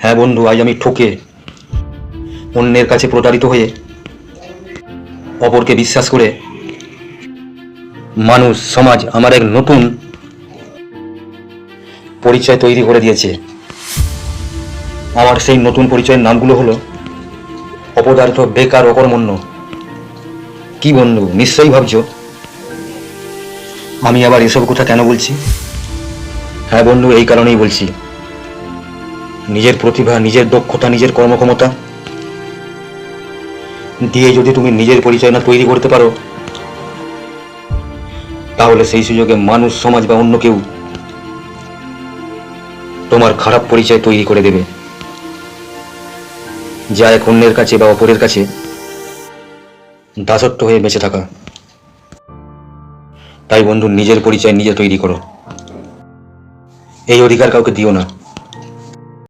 হ্যাঁ বন্ধু, আজ আমি ঠকে অন্যের কাছে প্রতারিত হয়ে অপরকে বিশ্বাস করে মানুষ সমাজ আমার এক নতুন পরিচয় তৈরি করে দিয়েছে। আমার সেই নতুন পরিচয়ের নামগুলো হলো অপদার্থ, বেকার, অকর্মণ্য। কি বন্ধু, নিশ্চয়ই ভাবছো আমি আবার এসব কথা কেন বলছি? হ্যাঁ বন্ধু, এই কারণেই বলছি। নিজের প্রতিভা, নিজের দক্ষতা, নিজের কর্মক্ষমতা দিয়ে যদি তুমি নিজের পরিচয় না তৈরি করতে পারো, তাহলে সেই সুযোগে মানুষ, সমাজ বা অন্য কেউ তোমার খারাপ পরিচয় তৈরি করে দেবে, যা এক অন্যের কাছে বা অপরের কাছে দাসত্ব হয়ে বেঁচে থাকা। তাই বন্ধু, নিজের পরিচয় নিজে তৈরি করো। এই অধিকার কাউকে দিও না।